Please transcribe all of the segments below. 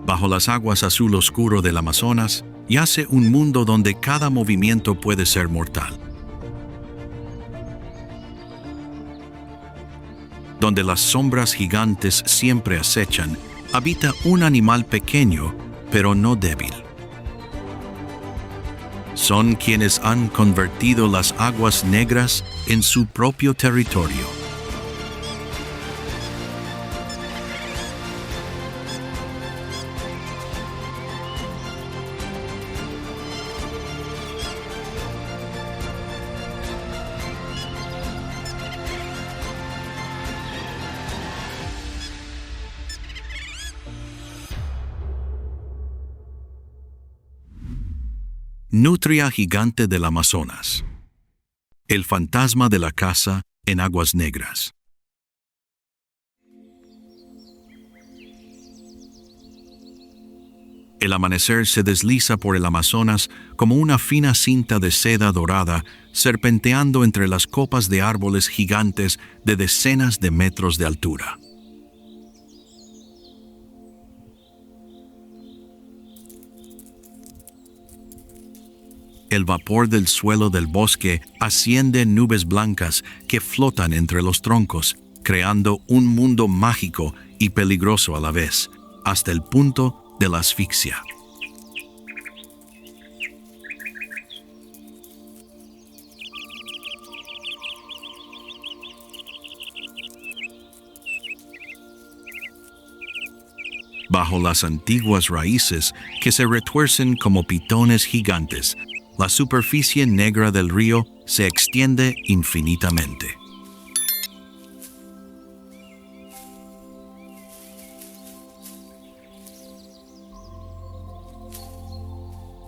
bajo las aguas azul oscuro del Amazonas, yace un mundo donde cada movimiento puede ser mortal. Donde las sombras gigantes siempre acechan, habita un animal pequeño, pero no débil. Son quienes han convertido las aguas negras en su propio territorio. Nutria gigante del Amazonas. El fantasma de la caza en aguas negras. El amanecer se desliza por el Amazonas como una fina cinta de seda dorada serpenteando entre las copas de árboles gigantes de decenas de metros de altura. El vapor del suelo del bosque asciende en nubes blancas que flotan entre los troncos, creando un mundo mágico y peligroso a la vez, hasta el punto de la asfixia. Bajo las antiguas raíces que se retuercen como pitones gigantes, la superficie negra del río se extiende infinitamente.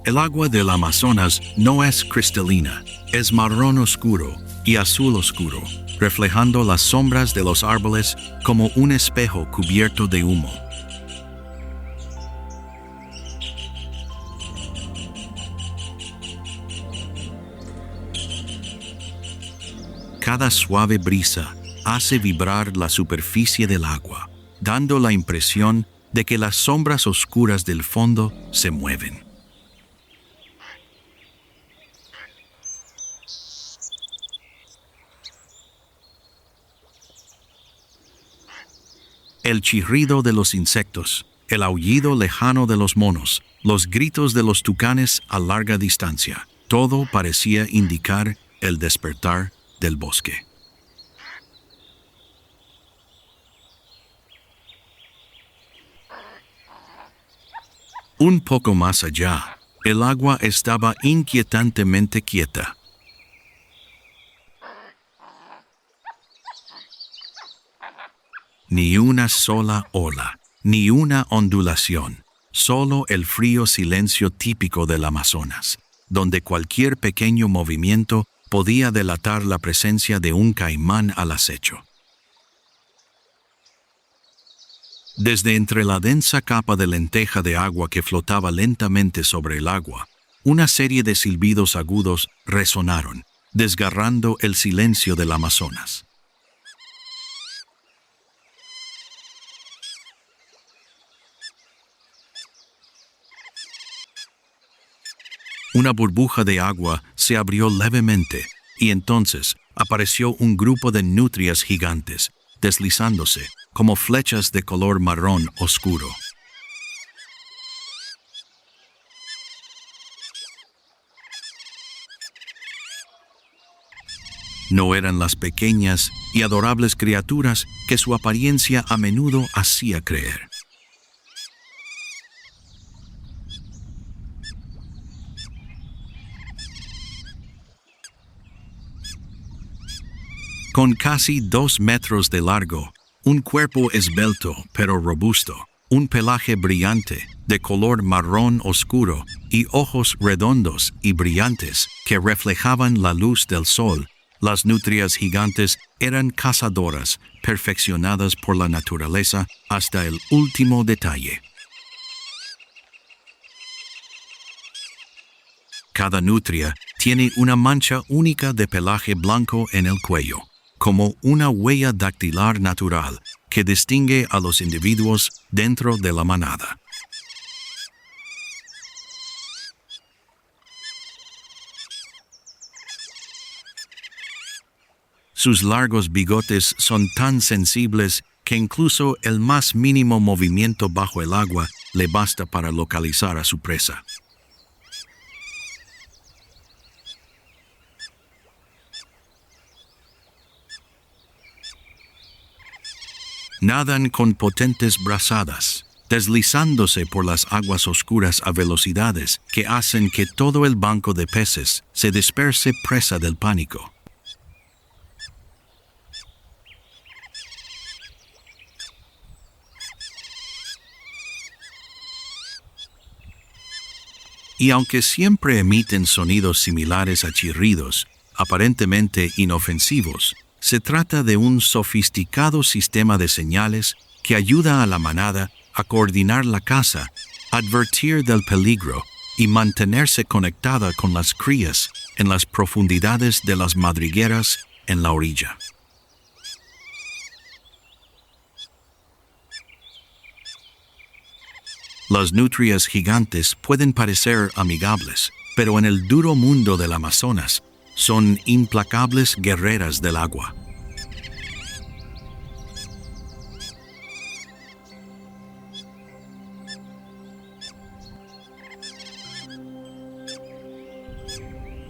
El agua del Amazonas no es cristalina, es marrón oscuro y azul oscuro, reflejando las sombras de los árboles como un espejo cubierto de humo. Cada suave brisa hace vibrar la superficie del agua, dando la impresión de que las sombras oscuras del fondo se mueven. El chirrido de los insectos, el aullido lejano de los monos, los gritos de los tucanes a larga distancia, todo parecía indicar el despertar del bosque. Un poco más allá, el agua estaba inquietantemente quieta. Ni una sola ola, ni una ondulación, solo el frío silencio típico del Amazonas, donde cualquier pequeño movimiento podía delatar la presencia de un caimán al acecho. Desde entre la densa capa de lenteja de agua que flotaba lentamente sobre el agua, una serie de silbidos agudos resonaron, desgarrando el silencio del Amazonas. Una burbuja de agua se abrió levemente y entonces apareció un grupo de nutrias gigantes, deslizándose como flechas de color marrón oscuro. No eran las pequeñas y adorables criaturas que su apariencia a menudo hacía creer. Con casi 2 metros de largo, un cuerpo esbelto pero robusto, un pelaje brillante de color marrón oscuro y ojos redondos y brillantes que reflejaban la luz del sol, las nutrias gigantes eran cazadoras perfeccionadas por la naturaleza hasta el último detalle. Cada nutria tiene una mancha única de pelaje blanco en el cuello, como una huella dactilar natural que distingue a los individuos dentro de la manada. Sus largos bigotes son tan sensibles que incluso el más mínimo movimiento bajo el agua le basta para localizar a su presa. Nadan con potentes brazadas, deslizándose por las aguas oscuras a velocidades que hacen que todo el banco de peces se disperse presa del pánico. Y aunque siempre emiten sonidos similares a chirridos, aparentemente inofensivos, se trata de un sofisticado sistema de señales que ayuda a la manada a coordinar la caza, advertir del peligro y mantenerse conectada con las crías en las profundidades de las madrigueras en la orilla. Las nutrias gigantes pueden parecer amigables, pero en el duro mundo del Amazonas son implacables guerreras del agua.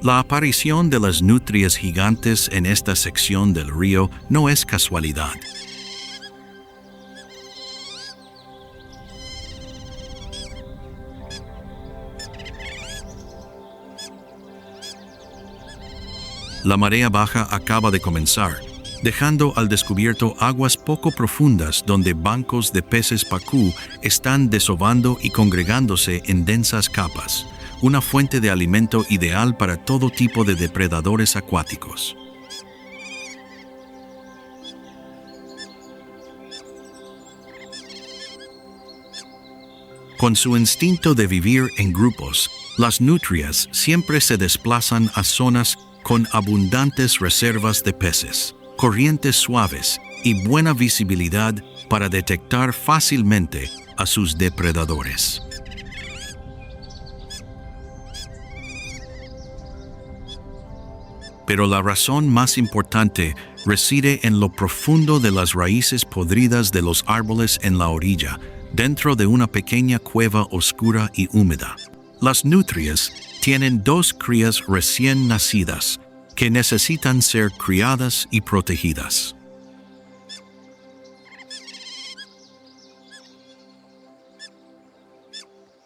La aparición de las nutrias gigantes en esta sección del río no es casualidad. La marea baja acaba de comenzar, dejando al descubierto aguas poco profundas donde bancos de peces pacú están desovando y congregándose en densas capas, una fuente de alimento ideal para todo tipo de depredadores acuáticos. Con su instinto de vivir en grupos, las nutrias siempre se desplazan a zonas con abundantes reservas de peces, corrientes suaves y buena visibilidad para detectar fácilmente a sus depredadores. Pero la razón más importante reside en lo profundo de las raíces podridas de los árboles en la orilla, dentro de una pequeña cueva oscura y húmeda. Las nutrias tienen dos crías recién nacidas que necesitan ser criadas y protegidas.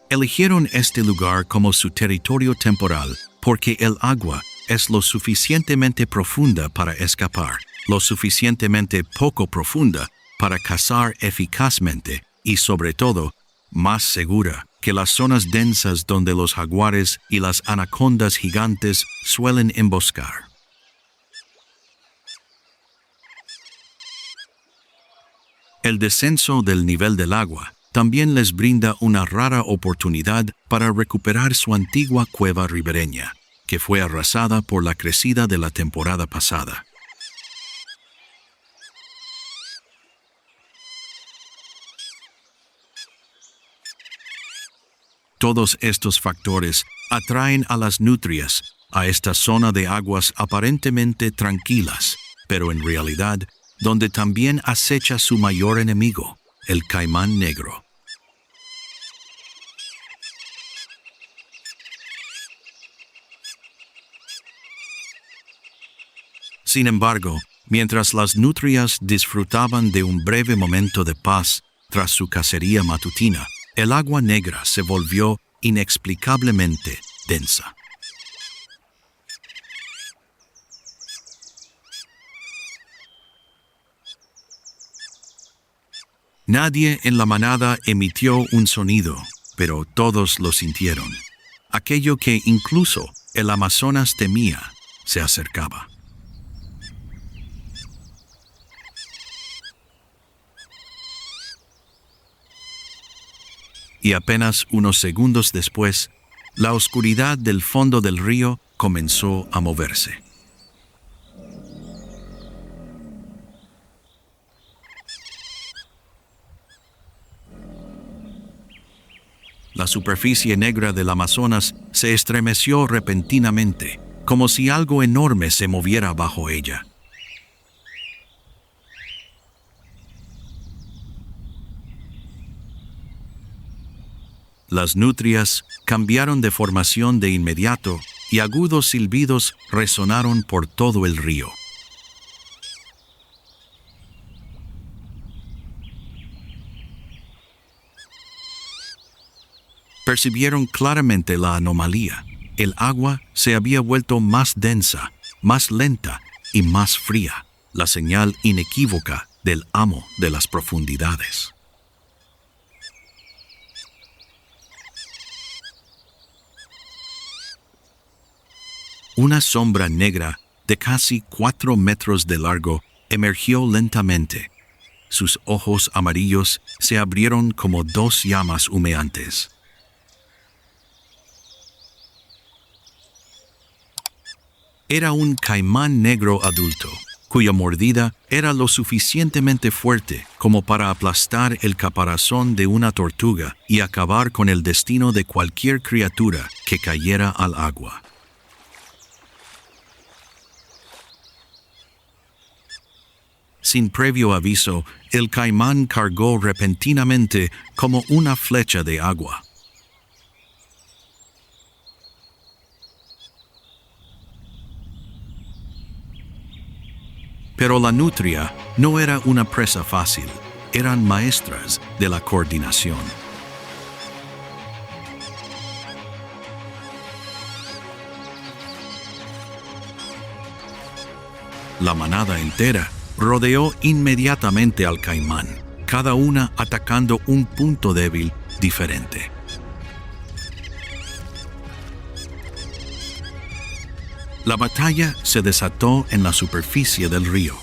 Eligieron este lugar como su territorio temporal porque el agua es lo suficientemente profunda para escapar, lo suficientemente poco profunda para cazar eficazmente y, sobre todo, más segura que las zonas densas donde los jaguares y las anacondas gigantes suelen emboscar. El descenso del nivel del agua también les brinda una rara oportunidad para recuperar su antigua cueva ribereña, que fue arrasada por la crecida de la temporada pasada. Todos estos factores atraen a las nutrias a esta zona de aguas aparentemente tranquilas, pero en realidad donde también acecha su mayor enemigo, el caimán negro. Sin embargo, mientras las nutrias disfrutaban de un breve momento de paz tras su cacería matutina, el agua negra se volvió inexplicablemente densa. Nadie en la manada emitió un sonido, pero todos lo sintieron. Aquello que incluso el Amazonas temía se acercaba. Y apenas unos segundos después, la oscuridad del fondo del río comenzó a moverse. La superficie negra del Amazonas se estremeció repentinamente, como si algo enorme se moviera bajo ella. Las nutrias cambiaron de formación de inmediato y agudos silbidos resonaron por todo el río. Percibieron claramente la anomalía. El agua se había vuelto más densa, más lenta y más fría, la señal inequívoca del amo de las profundidades. Una sombra negra de casi 4 metros de largo emergió lentamente. Sus ojos amarillos se abrieron como 2 llamas humeantes. Era un caimán negro adulto, cuya mordida era lo suficientemente fuerte como para aplastar el caparazón de una tortuga y acabar con el destino de cualquier criatura que cayera al agua. Sin previo aviso, el caimán cargó repentinamente como una flecha de agua. Pero la nutria no era una presa fácil, eran maestras de la coordinación. La manada entera rodeó inmediatamente al caimán, cada una atacando un punto débil diferente. La batalla se desató en la superficie del río.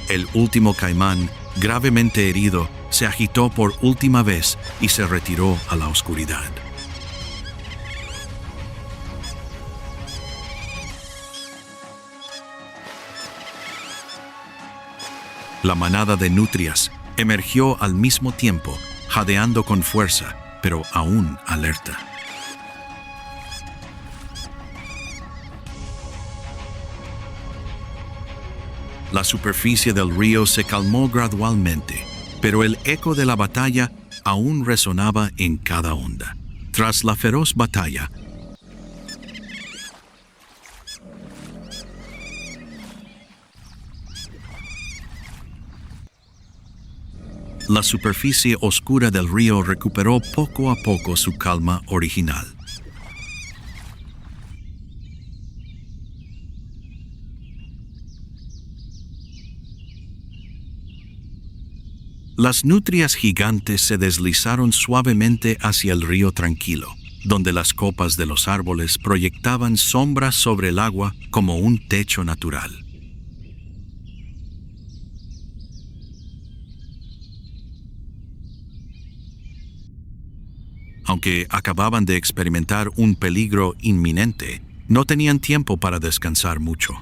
El último caimán, gravemente herido, se agitó por última vez y se retiró a la oscuridad. La manada de nutrias emergió al mismo tiempo, jadeando con fuerza, pero aún alerta. La superficie del río se calmó gradualmente, pero el eco de la batalla aún resonaba en cada onda. Tras la feroz batalla, la superficie oscura del río recuperó poco a poco su calma original. Las nutrias gigantes se deslizaron suavemente hacia el río tranquilo, donde las copas de los árboles proyectaban sombras sobre el agua como un techo natural. Aunque acababan de experimentar un peligro inminente, no tenían tiempo para descansar mucho.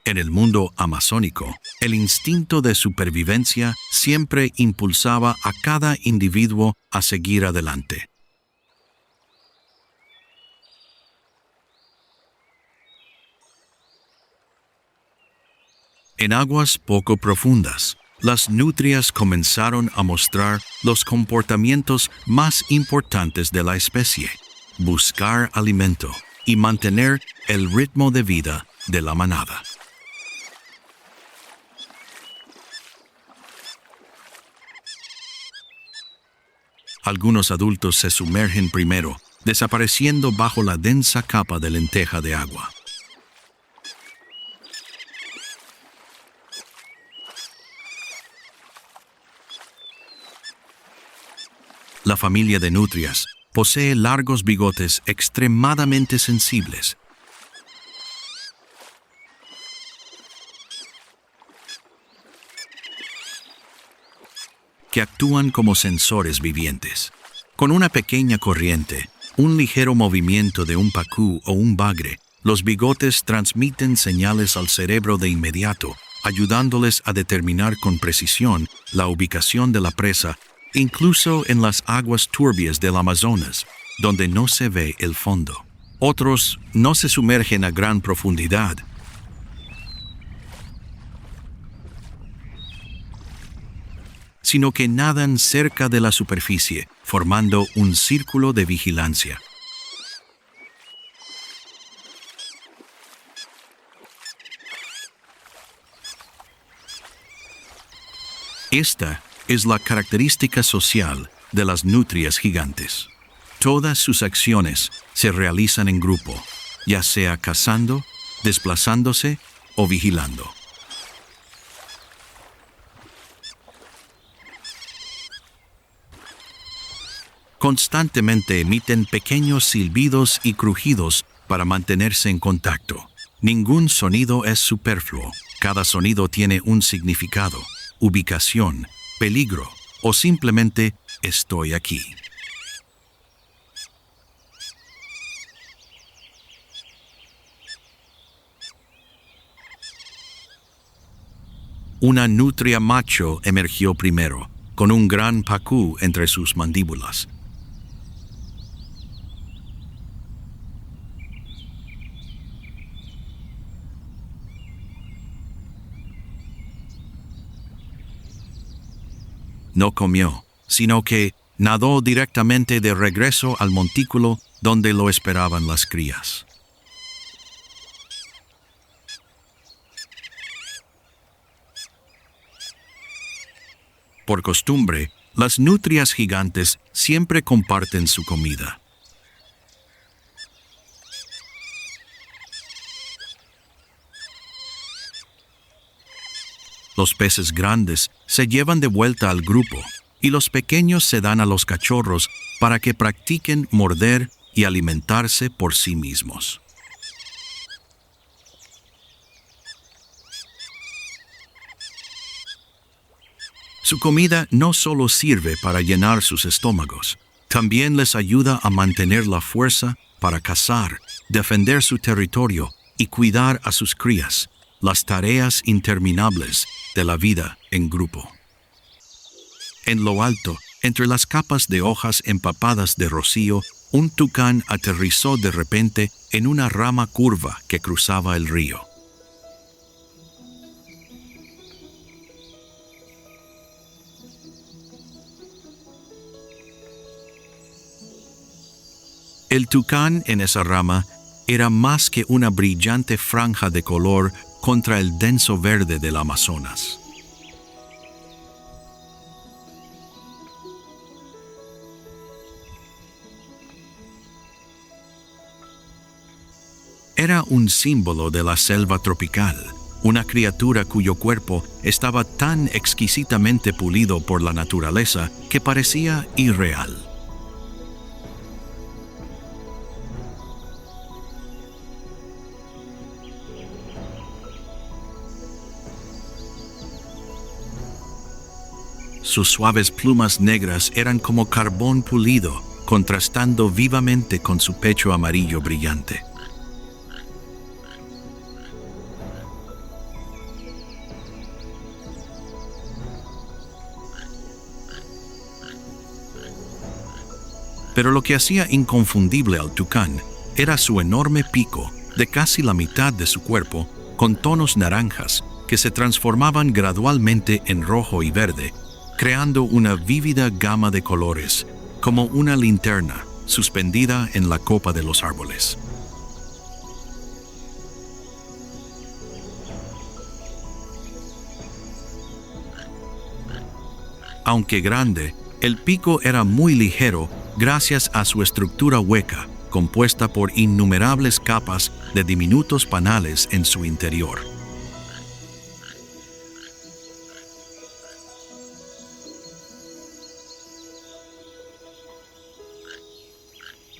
En el mundo amazónico, el instinto de supervivencia siempre impulsaba a cada individuo a seguir adelante. En aguas poco profundas, las nutrias comenzaron a mostrar los comportamientos más importantes de la especie: buscar alimento y mantener el ritmo de vida de la manada. Algunos adultos se sumergen primero, desapareciendo bajo la densa capa de lenteja de agua. La familia de nutrias posee largos bigotes extremadamente sensibles. Que actúan como sensores vivientes. Con una pequeña corriente, un ligero movimiento de un pacú o un bagre, los bigotes transmiten señales al cerebro de inmediato, ayudándoles a determinar con precisión la ubicación de la presa incluso en las aguas turbias del Amazonas, donde no se ve el fondo. Otros no se sumergen a gran profundidad, sino que nadan cerca de la superficie, formando un círculo de vigilancia. Esta es la característica social de las nutrias gigantes. Todas sus acciones se realizan en grupo, ya sea cazando, desplazándose o vigilando. Constantemente emiten pequeños silbidos y crujidos para mantenerse en contacto. Ningún sonido es superfluo. Cada sonido tiene un significado, ubicación, peligro o simplemente estoy aquí. Una nutria macho emergió primero, con un gran pacú entre sus mandíbulas. No comió, sino que nadó directamente de regreso al montículo donde lo esperaban las crías. Por costumbre, las nutrias gigantes siempre comparten su comida. Los peces grandes se llevan de vuelta al grupo y los pequeños se dan a los cachorros para que practiquen morder y alimentarse por sí mismos. Su comida no solo sirve para llenar sus estómagos, también les ayuda a mantener la fuerza para cazar, defender su territorio y cuidar a sus crías, las tareas interminables de la vida en grupo. En lo alto, entre las capas de hojas empapadas de rocío, un tucán aterrizó de repente en una rama curva que cruzaba el río. El tucán en esa rama era más que una brillante franja de color contra el denso verde del Amazonas. Era un símbolo de la selva tropical, una criatura cuyo cuerpo estaba tan exquisitamente pulido por la naturaleza que parecía irreal. Sus suaves plumas negras eran como carbón pulido, contrastando vivamente con su pecho amarillo brillante. Pero lo que hacía inconfundible al tucán era su enorme pico, de casi la mitad de su cuerpo, con tonos naranjas que se transformaban gradualmente en rojo y verde, creando una vívida gama de colores, como una linterna suspendida en la copa de los árboles. Aunque grande, el pico era muy ligero gracias a su estructura hueca, compuesta por innumerables capas de diminutos panales en su interior.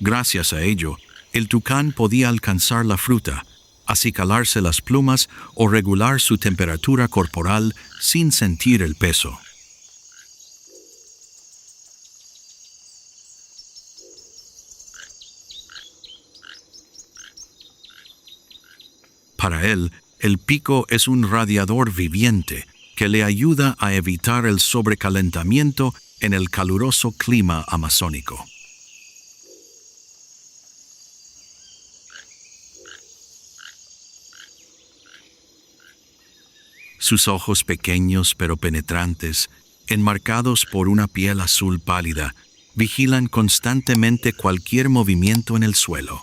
Gracias a ello, el tucán podía alcanzar la fruta, acicalarse las plumas o regular su temperatura corporal sin sentir el peso. Para él, el pico es un radiador viviente que le ayuda a evitar el sobrecalentamiento en el caluroso clima amazónico. Sus ojos pequeños pero penetrantes, enmarcados por una piel azul pálida, vigilan constantemente cualquier movimiento en el suelo.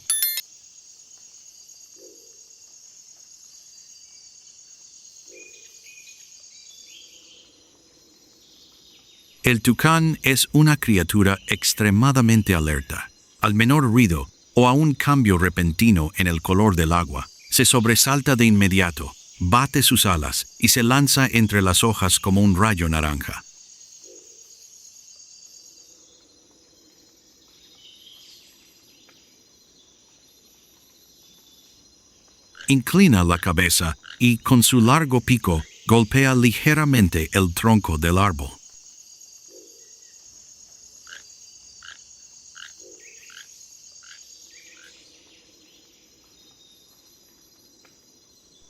El tucán es una criatura extremadamente alerta. Al menor ruido o a un cambio repentino en el color del agua, se sobresalta de inmediato, bate sus alas y se lanza entre las hojas como un rayo naranja. Inclina la cabeza y, con su largo pico, golpea ligeramente el tronco del árbol.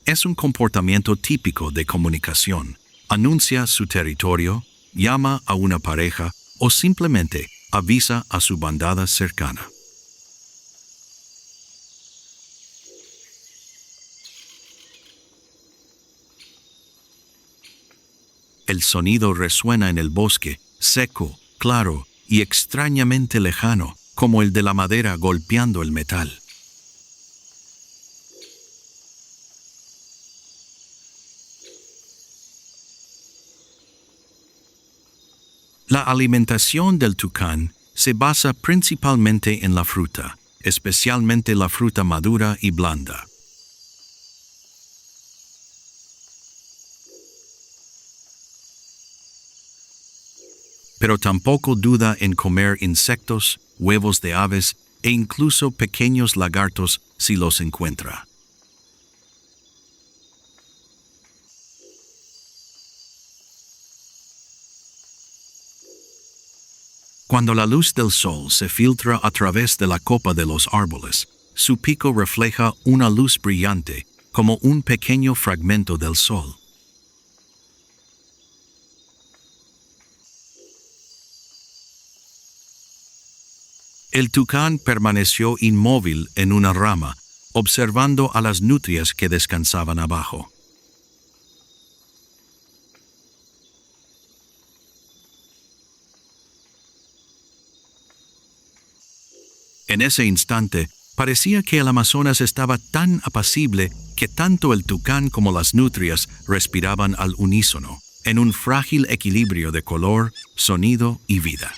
Es un comportamiento típico de comunicación. Anuncia su territorio, llama a una pareja o simplemente avisa a su bandada cercana. El sonido resuena en el bosque, seco, claro y extrañamente lejano, como el de la madera golpeando el metal. La alimentación del tucán se basa principalmente en la fruta, especialmente la fruta madura y blanda. Pero tampoco duda en comer insectos, huevos de aves e incluso pequeños lagartos si los encuentra. Cuando la luz del sol se filtra a través de la copa de los árboles, su pico refleja una luz brillante, como un pequeño fragmento del sol. El tucán permaneció inmóvil en una rama, observando a las nutrias que descansaban abajo. En ese instante, parecía que el Amazonas estaba tan apacible que tanto el tucán como las nutrias respiraban al unísono, en un frágil equilibrio de color, sonido y vida.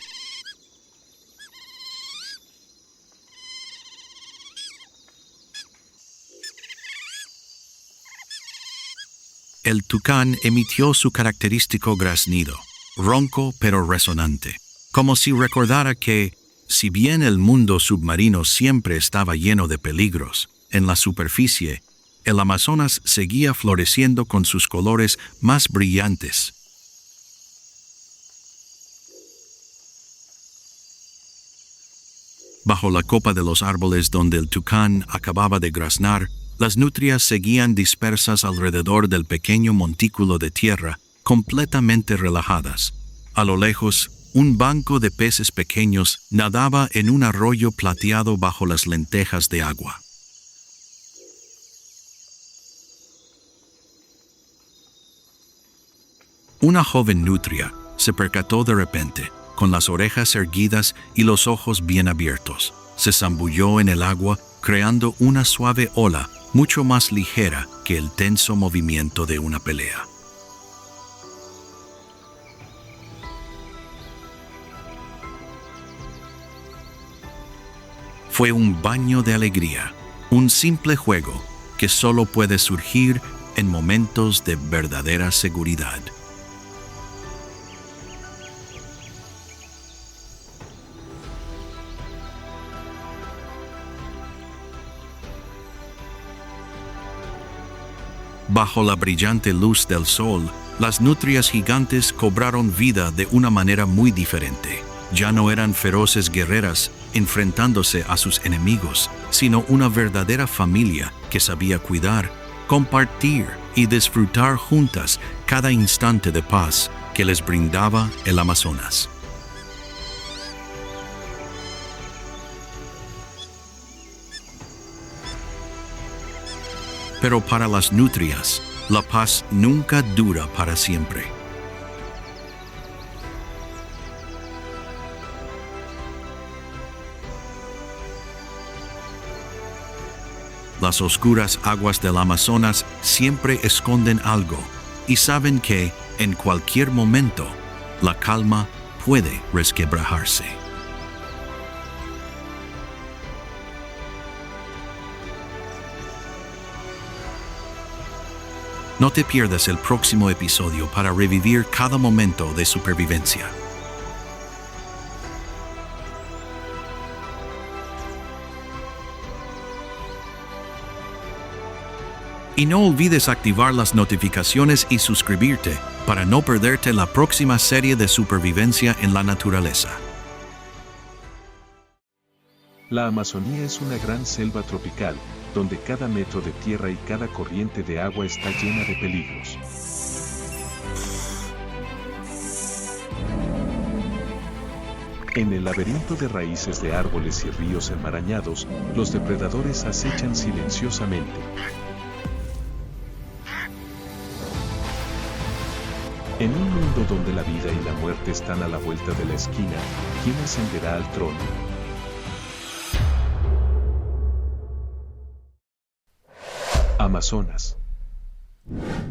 El tucán emitió su característico graznido, ronco pero resonante, como si recordara que, si bien el mundo submarino siempre estaba lleno de peligros, en la superficie, el Amazonas seguía floreciendo con sus colores más brillantes. Bajo la copa de los árboles donde el tucán acababa de graznar, las nutrias seguían dispersas alrededor del pequeño montículo de tierra, completamente relajadas. A lo lejos, un banco de peces pequeños nadaba en un arroyo plateado bajo las lentejas de agua. Una joven nutria se percató de repente, con las orejas erguidas y los ojos bien abiertos. Se zambulló en el agua, creando una suave ola mucho más ligera que el tenso movimiento de una pelea. Fue un baño de alegría, un simple juego que solo puede surgir en momentos de verdadera seguridad. Bajo la brillante luz del sol, las nutrias gigantes cobraron vida de una manera muy diferente. Ya no eran feroces guerreras enfrentándose a sus enemigos, sino una verdadera familia que sabía cuidar, compartir y disfrutar juntas cada instante de paz que les brindaba el Amazonas. Pero para las nutrias, la paz nunca dura para siempre. Las oscuras aguas del Amazonas siempre esconden algo y saben que, en cualquier momento, la calma puede resquebrajarse. No te pierdas el próximo episodio para revivir cada momento de supervivencia. Y no olvides activar las notificaciones y suscribirte para no perderte la próxima serie de supervivencia en la naturaleza. La Amazonía es una gran selva tropical, donde cada metro de tierra y cada corriente de agua está llena de peligros. En el laberinto de raíces de árboles y ríos enmarañados, los depredadores acechan silenciosamente. En un mundo donde la vida y la muerte están a la vuelta de la esquina, ¿quién ascenderá al trono? Amazonas.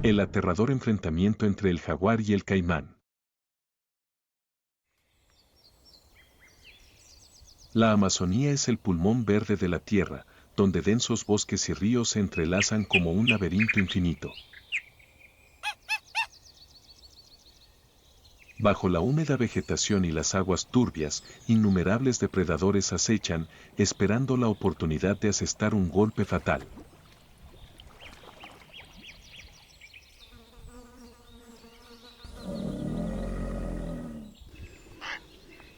El aterrador enfrentamiento entre el jaguar y el caimán. La Amazonía es el pulmón verde de la Tierra, donde densos bosques y ríos se entrelazan como un laberinto infinito. Bajo la húmeda vegetación y las aguas turbias, innumerables depredadores acechan, esperando la oportunidad de asestar un golpe fatal.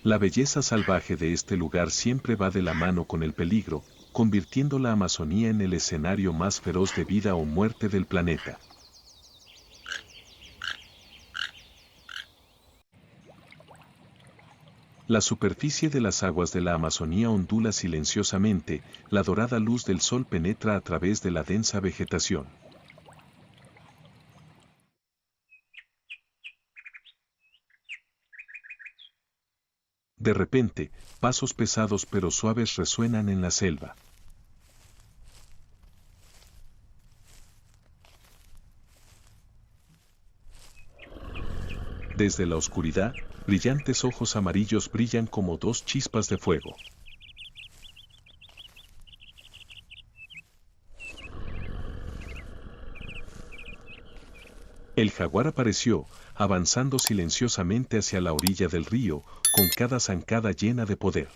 La belleza salvaje de este lugar siempre va de la mano con el peligro, convirtiendo la Amazonía en el escenario más feroz de vida o muerte del planeta. La superficie de las aguas de la Amazonía ondula silenciosamente, la dorada luz del sol penetra a través de la densa vegetación. De repente, pasos pesados pero suaves resuenan en la selva. Desde la oscuridad, brillantes ojos amarillos brillan como dos chispas de fuego. El jaguar apareció, avanzando silenciosamente hacia la orilla del río, con cada zancada llena de poder.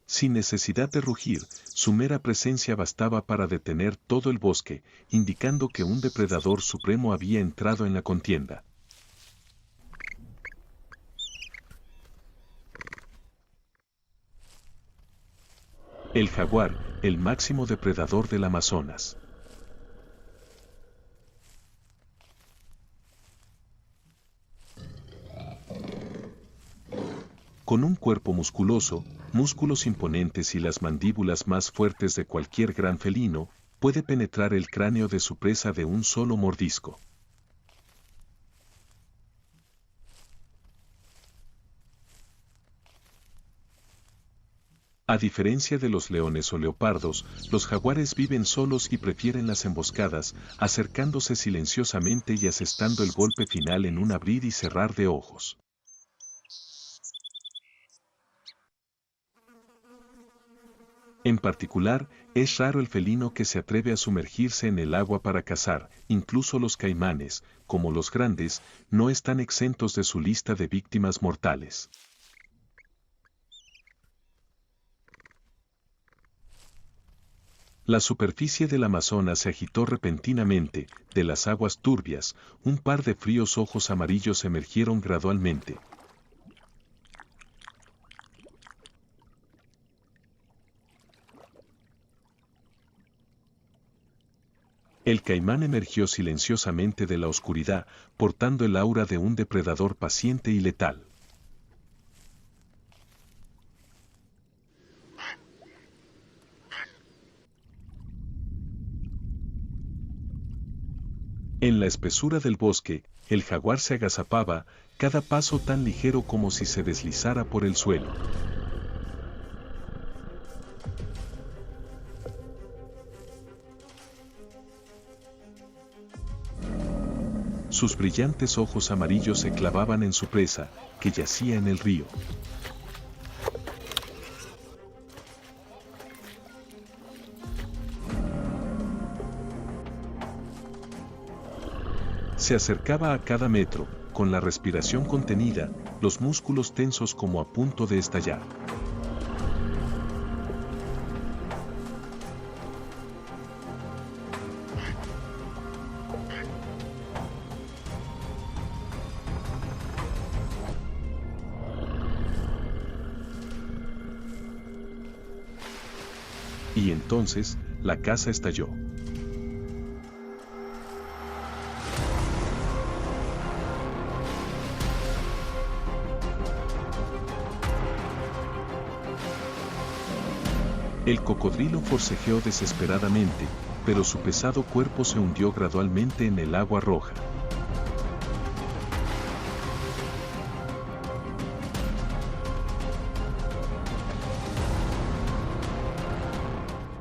Sin necesidad de rugir, su mera presencia bastaba para detener todo el bosque, indicando que un depredador supremo había entrado en la contienda. El jaguar, el máximo depredador del Amazonas. Con un cuerpo musculoso, músculos imponentes y las mandíbulas más fuertes de cualquier gran felino, puede penetrar el cráneo de su presa de un solo mordisco. A diferencia de los leones o leopardos, los jaguares viven solos y prefieren las emboscadas, acercándose silenciosamente y asestando el golpe final en un abrir y cerrar de ojos. En particular, es raro el felino que se atreve a sumergirse en el agua para cazar, incluso los caimanes, como los grandes, no están exentos de su lista de víctimas mortales. La superficie del Amazonas se agitó repentinamente, de las aguas turbias, un par de fríos ojos amarillos emergieron gradualmente. El caimán emergió silenciosamente de la oscuridad, portando el aura de un depredador paciente y letal. En la espesura del bosque, el jaguar se agazapaba, cada paso tan ligero como si se deslizara por el suelo. Sus brillantes ojos amarillos se clavaban en su presa, que yacía en el río. Se acercaba a cada metro, con la respiración contenida, los músculos tensos como a punto de estallar. Y entonces, la casa estalló. El cocodrilo forcejeó desesperadamente, pero su pesado cuerpo se hundió gradualmente en el agua roja.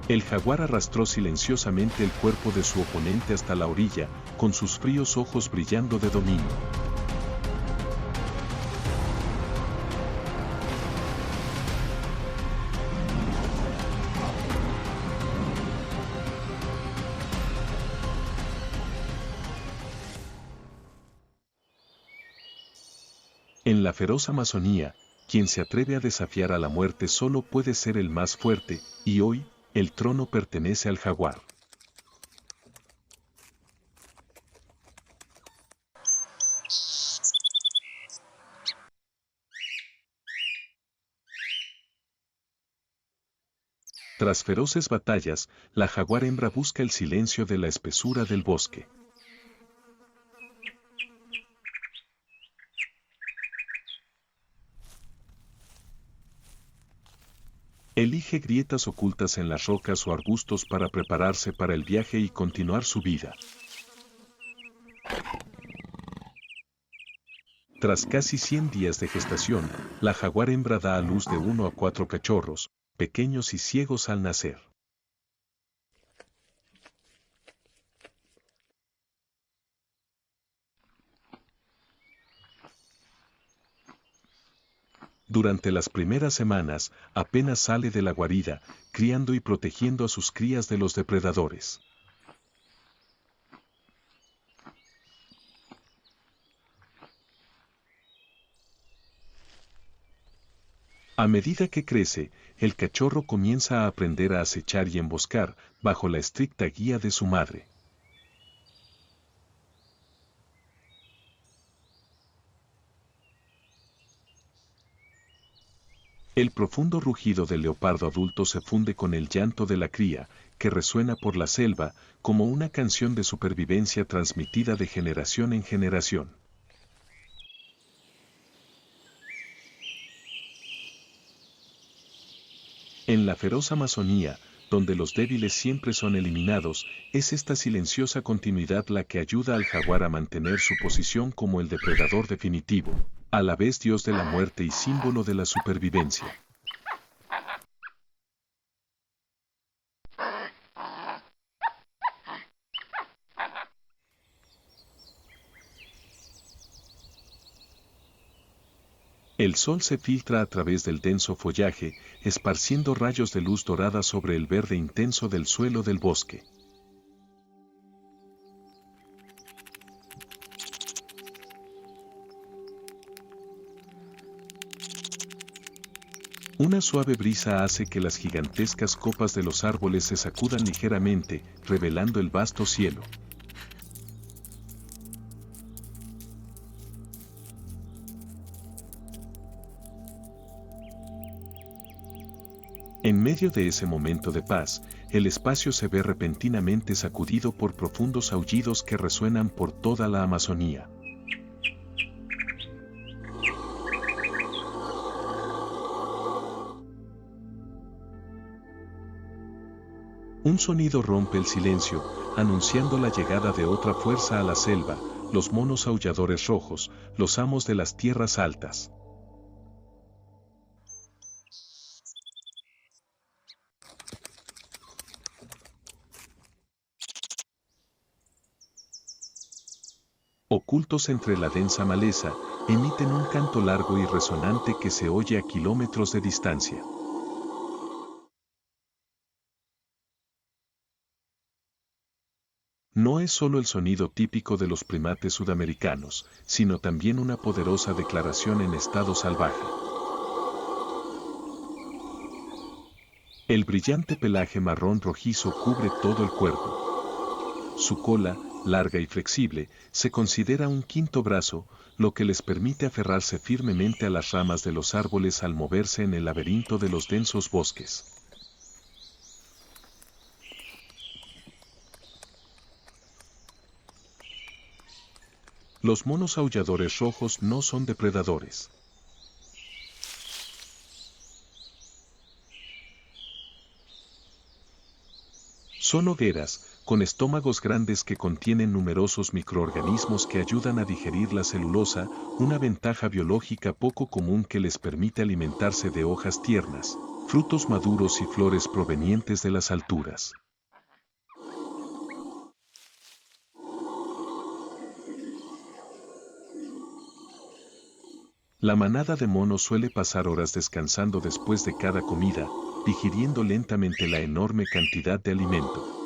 El jaguar arrastró silenciosamente el cuerpo de su oponente hasta la orilla, con sus fríos ojos brillando de dominio. En la feroz Amazonía, quien se atreve a desafiar a la muerte solo puede ser el más fuerte, y hoy, el trono pertenece al jaguar. Tras feroces batallas, la jaguar hembra busca el silencio de la espesura del bosque. Elige grietas ocultas en las rocas o arbustos para prepararse para el viaje y continuar su vida. Tras casi 100 días de gestación, la jaguar hembra da a luz de 1 a 4 cachorros, pequeños y ciegos al nacer. Durante las primeras semanas, apenas sale de la guarida, criando y protegiendo a sus crías de los depredadores. A medida que crece, el cachorro comienza a aprender a acechar y emboscar, bajo la estricta guía de su madre. El profundo rugido del leopardo adulto se funde con el llanto de la cría, que resuena por la selva, como una canción de supervivencia transmitida de generación en generación. En la feroz Amazonía, donde los débiles siempre son eliminados, es esta silenciosa continuidad la que ayuda al jaguar a mantener su posición como el depredador definitivo, a la vez dios de la muerte y símbolo de la supervivencia. El sol se filtra a través del denso follaje, esparciendo rayos de luz dorada sobre el verde intenso del suelo del bosque. Una suave brisa hace que las gigantescas copas de los árboles se sacudan ligeramente, revelando el vasto cielo. En medio de ese momento de paz, el espacio se ve repentinamente sacudido por profundos aullidos que resuenan por toda la Amazonía. Un sonido rompe el silencio, anunciando la llegada de otra fuerza a la selva, los monos aulladores rojos, los amos de las tierras altas. Ocultos entre la densa maleza, emiten un canto largo y resonante que se oye a kilómetros de distancia. No es solo el sonido típico de los primates sudamericanos, sino también una poderosa declaración en estado salvaje. El brillante pelaje marrón rojizo cubre todo el cuerpo. Su cola, larga y flexible, se considera un quinto brazo, lo que les permite aferrarse firmemente a las ramas de los árboles al moverse en el laberinto de los densos bosques. Los monos aulladores rojos no son depredadores. Son hogueras, con estómagos grandes que contienen numerosos microorganismos que ayudan a digerir la celulosa, una ventaja biológica poco común que les permite alimentarse de hojas tiernas, frutos maduros y flores provenientes de las alturas. La manada de monos suele pasar horas descansando después de cada comida, digiriendo lentamente la enorme cantidad de alimento.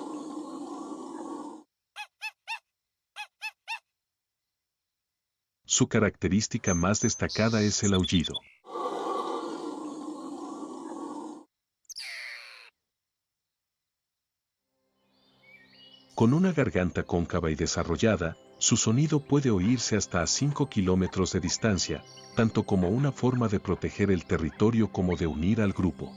Su característica más destacada es el aullido. Con una garganta cóncava y desarrollada, su sonido puede oírse hasta a 5 kilómetros de distancia, tanto como una forma de proteger el territorio como de unir al grupo.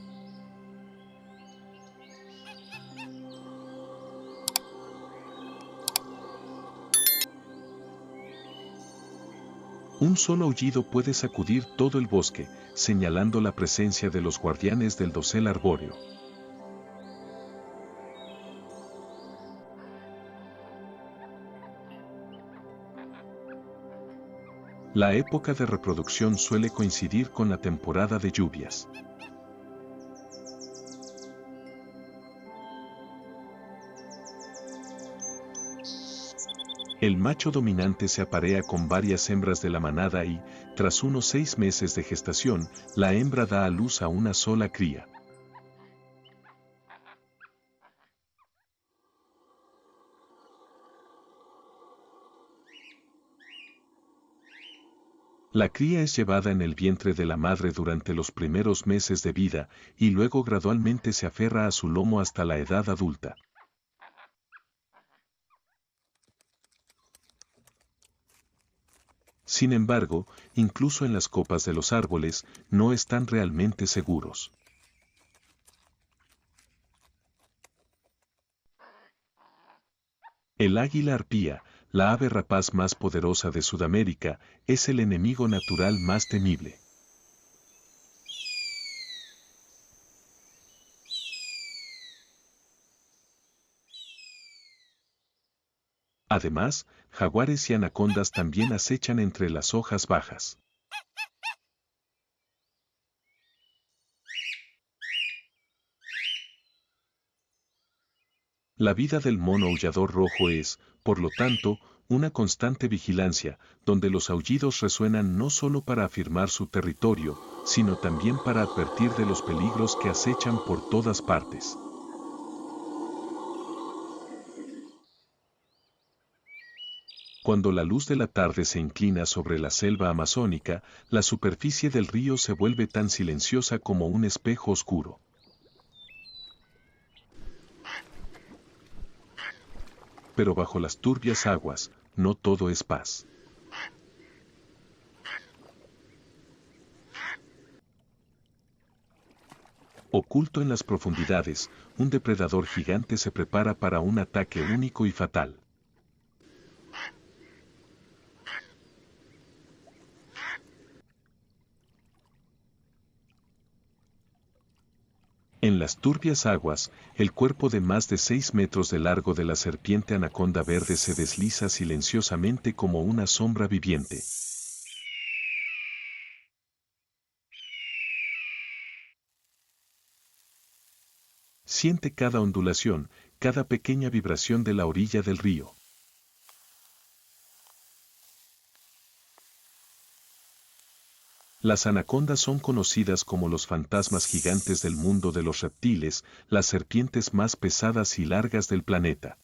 Un solo aullido puede sacudir todo el bosque, señalando la presencia de los guardianes del dosel arbóreo. La época de reproducción suele coincidir con la temporada de lluvias. El macho dominante se aparea con varias hembras de la manada y, tras unos 6 meses de gestación, la hembra da a luz a una sola cría. La cría es llevada en el vientre de la madre durante los primeros meses de vida y luego gradualmente se aferra a su lomo hasta la edad adulta. Sin embargo, incluso en las copas de los árboles, no están realmente seguros. El águila arpía, la ave rapaz más poderosa de Sudamérica, es el enemigo natural más temible. Además, jaguares y anacondas también acechan entre las hojas bajas. La vida del mono aullador rojo es, por lo tanto, una constante vigilancia, donde los aullidos resuenan no solo para afirmar su territorio, sino también para advertir de los peligros que acechan por todas partes. Cuando la luz de la tarde se inclina sobre la selva amazónica, la superficie del río se vuelve tan silenciosa como un espejo oscuro. Pero bajo las turbias aguas, no todo es paz. Oculto en las profundidades, un depredador gigante se prepara para un ataque único y fatal. En En las turbias aguas, el cuerpo de más de 6 metros de largo de la serpiente anaconda verde se desliza silenciosamente como una sombra viviente. Siente cada ondulación, cada pequeña vibración de la orilla del río. Las anacondas son conocidas como los fantasmas gigantes del mundo de los reptiles, las serpientes más pesadas y largas del planeta.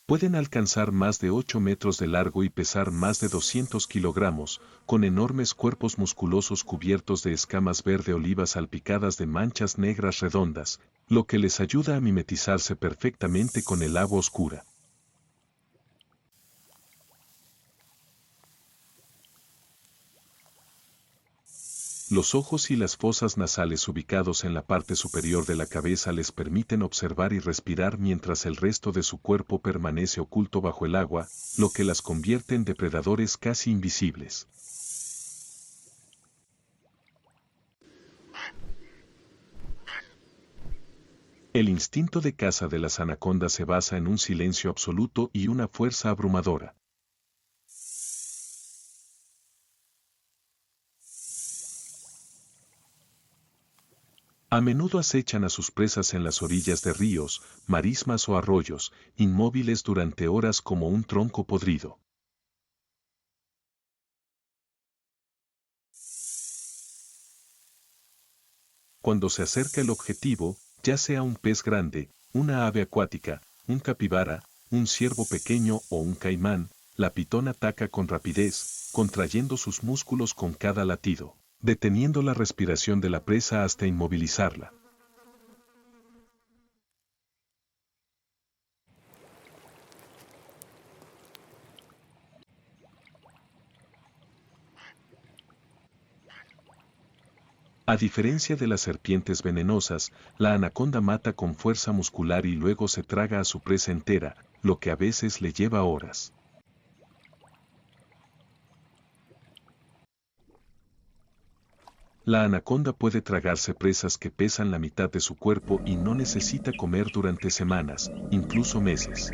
Pueden alcanzar más de 8 metros de largo y pesar más de 200 kilogramos, con enormes cuerpos musculosos cubiertos de escamas verde oliva salpicadas de manchas negras redondas, lo que les ayuda a mimetizarse perfectamente con el agua oscura. Los ojos y las fosas nasales ubicados en la parte superior de la cabeza les permiten observar y respirar mientras el resto de su cuerpo permanece oculto bajo el agua, lo que las convierte en depredadores casi invisibles. El instinto de caza de las anacondas se basa en un silencio absoluto y una fuerza abrumadora. A menudo acechan a sus presas en las orillas de ríos, marismas o arroyos, inmóviles durante horas como un tronco podrido. Cuando se acerca el objetivo, ya sea un pez grande, una ave acuática, un capibara, un ciervo pequeño o un caimán, la pitón ataca con rapidez, contrayendo sus músculos con cada latido, deteniendo la respiración de la presa hasta inmovilizarla. A diferencia de las serpientes venenosas, la anaconda mata con fuerza muscular y luego se traga a su presa entera, lo que a veces le lleva horas. La anaconda puede tragarse presas que pesan la mitad de su cuerpo y no necesita comer durante semanas, incluso meses.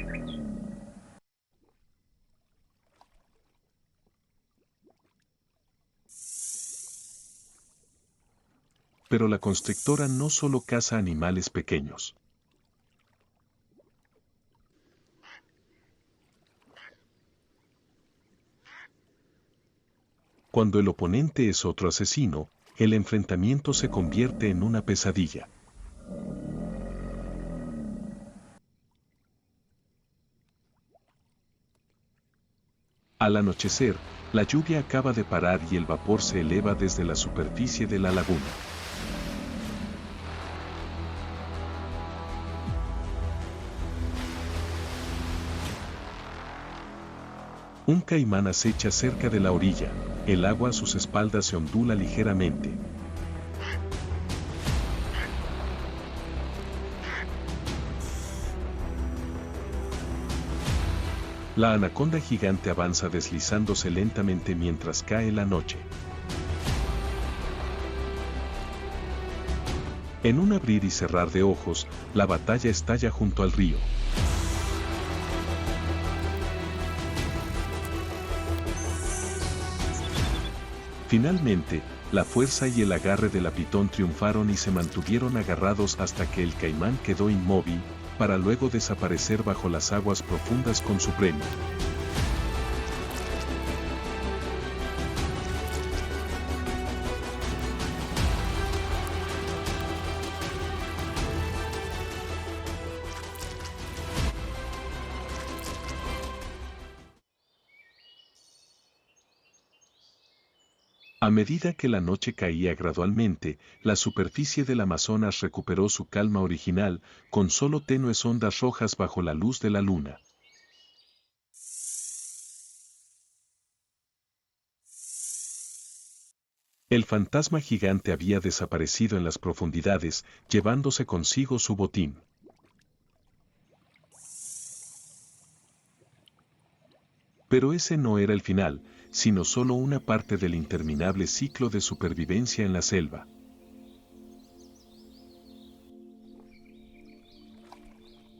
Pero la constrictora no solo caza animales pequeños. Cuando el oponente es otro asesino, el enfrentamiento se convierte en una pesadilla. Al anochecer, la lluvia acaba de parar y el vapor se eleva desde la superficie de la laguna. Un caimán acecha cerca de la orilla, el agua a sus espaldas se ondula ligeramente. La anaconda gigante avanza deslizándose lentamente mientras cae la noche. En un abrir y cerrar de ojos, la batalla estalla junto al río. Finalmente, la fuerza y el agarre de la pitón triunfaron y se mantuvieron agarrados hasta que el caimán quedó inmóvil, para luego desaparecer bajo las aguas profundas con su premio. A medida que la noche caía gradualmente, la superficie del Amazonas recuperó su calma original, con solo tenues ondas rojas bajo la luz de la luna. El fantasma gigante había desaparecido en las profundidades, llevándose consigo su botín. Pero ese no era el final, sino solo una parte del interminable ciclo de supervivencia en la selva.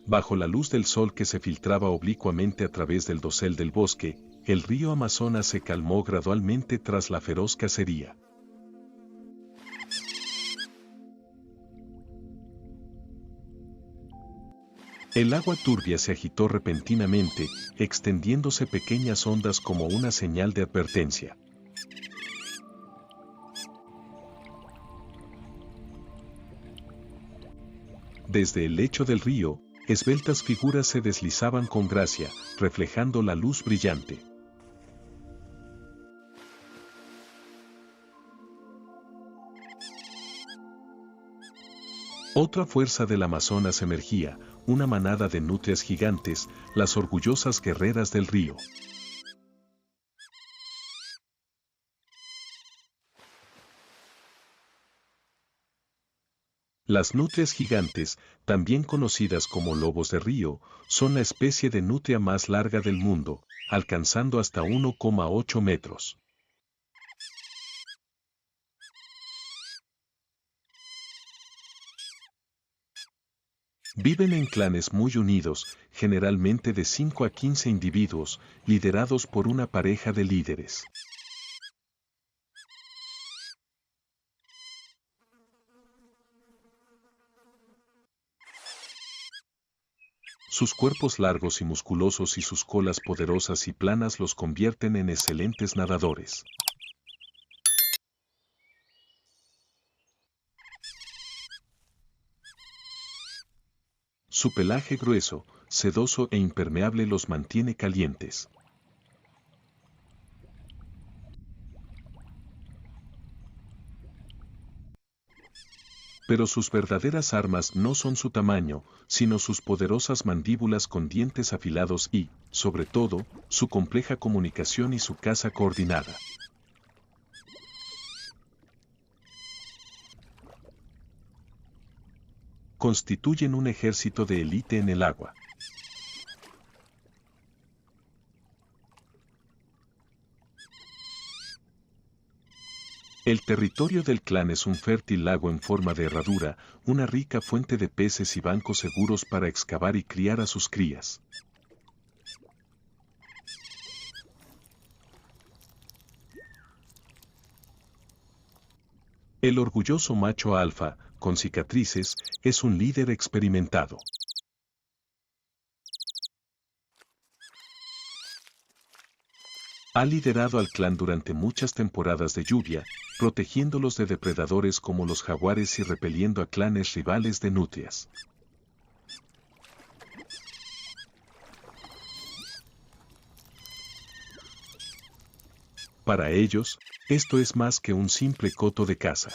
Bajo la luz del sol que se filtraba oblicuamente a través del dosel del bosque, el río Amazonas se calmó gradualmente tras la feroz cacería. El agua turbia se agitó repentinamente, extendiéndose pequeñas ondas como una señal de advertencia. Desde el lecho del río, esbeltas figuras se deslizaban con gracia, reflejando la luz brillante. Otra fuerza del Amazonas emergía, una manada de nutrias gigantes, las orgullosas guerreras del río. Las nutrias gigantes, también conocidas como lobos de río, son la especie de nutria más larga del mundo, alcanzando hasta 1,8 metros. Viven en clanes muy unidos, generalmente de 5 a 15 individuos, liderados por una pareja de líderes. Sus cuerpos largos y musculosos y sus colas poderosas y planas los convierten en excelentes nadadores. Su pelaje grueso, sedoso e impermeable los mantiene calientes. Pero sus verdaderas armas no son su tamaño, sino sus poderosas mandíbulas con dientes afilados y, sobre todo, su compleja comunicación y su caza coordinada. Constituyen un ejército de élite en el agua. El territorio del clan es un fértil lago en forma de herradura, una rica fuente de peces y bancos seguros para excavar y criar a sus crías. El orgulloso macho alfa, con cicatrices, es un líder experimentado. Ha liderado al clan durante muchas temporadas de lluvia, protegiéndolos de depredadores como los jaguares y repeliendo a clanes rivales de nutrias. Para ellos, esto es más que un simple coto de caza.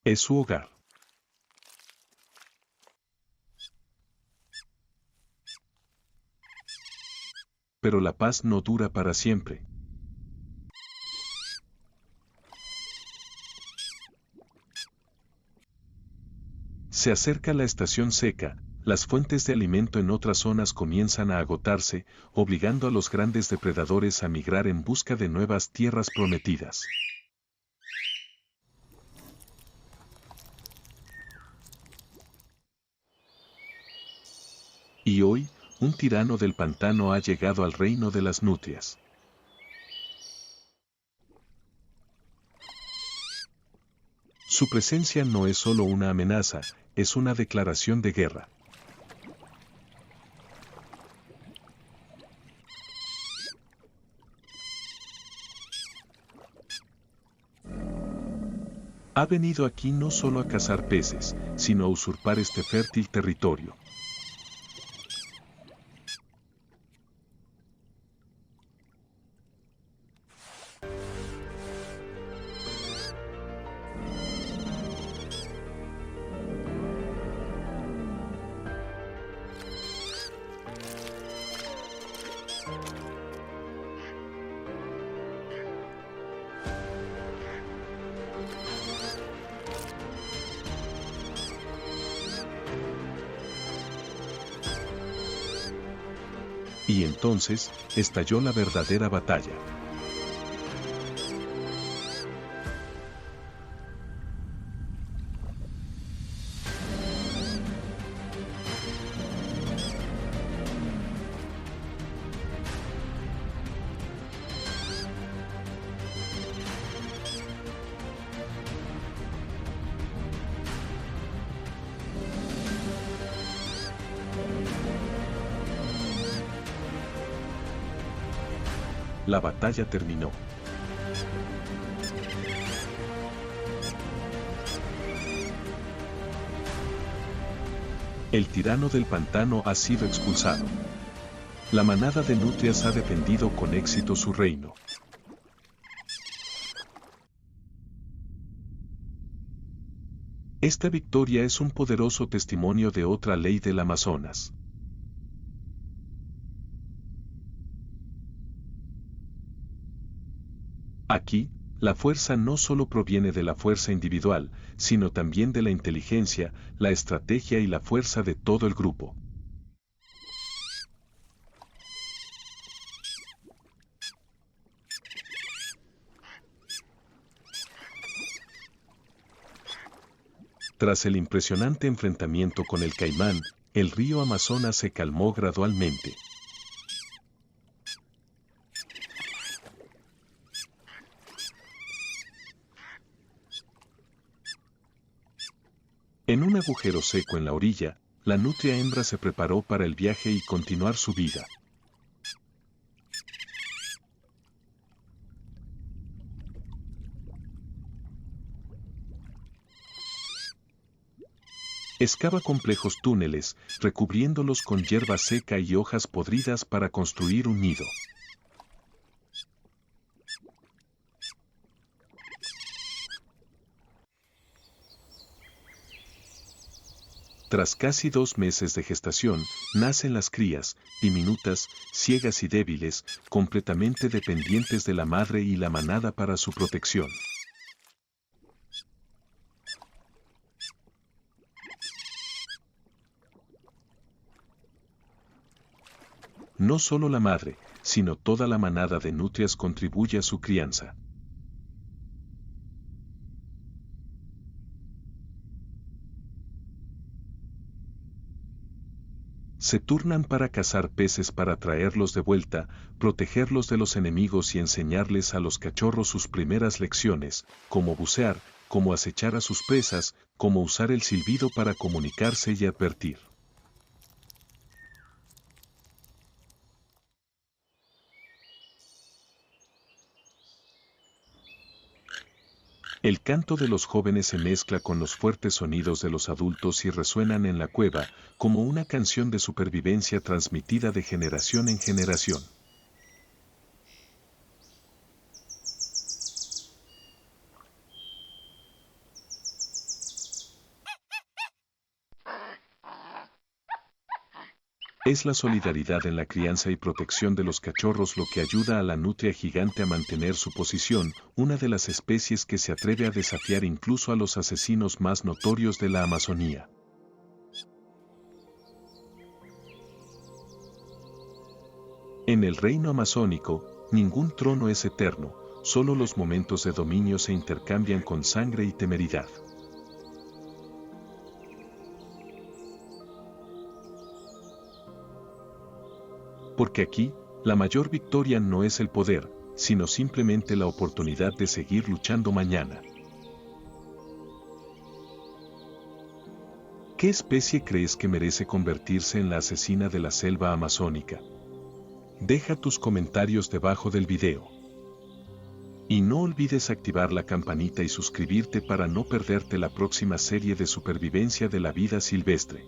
Es su hogar. Pero la paz no dura para siempre. Se acerca la estación seca, las fuentes de alimento en otras zonas comienzan a agotarse, obligando a los grandes depredadores a migrar en busca de nuevas tierras prometidas. Y hoy, un tirano del pantano ha llegado al reino de las nutrias. Su presencia no es solo una amenaza, es una declaración de guerra. Ha venido aquí no solo a cazar peces, sino a usurpar este fértil territorio. Y entonces, estalló la verdadera batalla. La batalla terminó. El tirano del pantano ha sido expulsado. La manada de nutrias ha defendido con éxito su reino. Esta victoria es un poderoso testimonio de otra ley del Amazonas. Aquí, la fuerza no solo proviene de la fuerza individual, sino también de la inteligencia, la estrategia y la fuerza de todo el grupo. Tras el impresionante enfrentamiento con el caimán, el río Amazonas se calmó gradualmente. En un agujero seco en la orilla, la nutria hembra se preparó para el viaje y continuar su vida. Excava complejos túneles, recubriéndolos con hierba seca y hojas podridas para construir un nido. Tras casi 2 meses de gestación, nacen las crías, diminutas, ciegas y débiles, completamente dependientes de la madre y la manada para su protección. No solo la madre, sino toda la manada de nutrias contribuye a su crianza. Se turnan para cazar peces para traerlos de vuelta, protegerlos de los enemigos y enseñarles a los cachorros sus primeras lecciones, cómo bucear, cómo acechar a sus presas, cómo usar el silbido para comunicarse y advertir. El canto de los jóvenes se mezcla con los fuertes sonidos de los adultos y resuenan en la cueva, como una canción de supervivencia transmitida de generación en generación. Es la solidaridad en la crianza y protección de los cachorros lo que ayuda a la nutria gigante a mantener su posición, una de las especies que se atreve a desafiar incluso a los asesinos más notorios de la Amazonía. En el reino amazónico, ningún trono es eterno, solo los momentos de dominio se intercambian con sangre y temeridad. Porque aquí, la mayor victoria no es el poder, sino simplemente la oportunidad de seguir luchando mañana. ¿Qué especie crees que merece convertirse en la asesina de la selva amazónica? Deja tus comentarios debajo del video. Y no olvides activar la campanita y suscribirte para no perderte la próxima serie de supervivencia de la vida silvestre.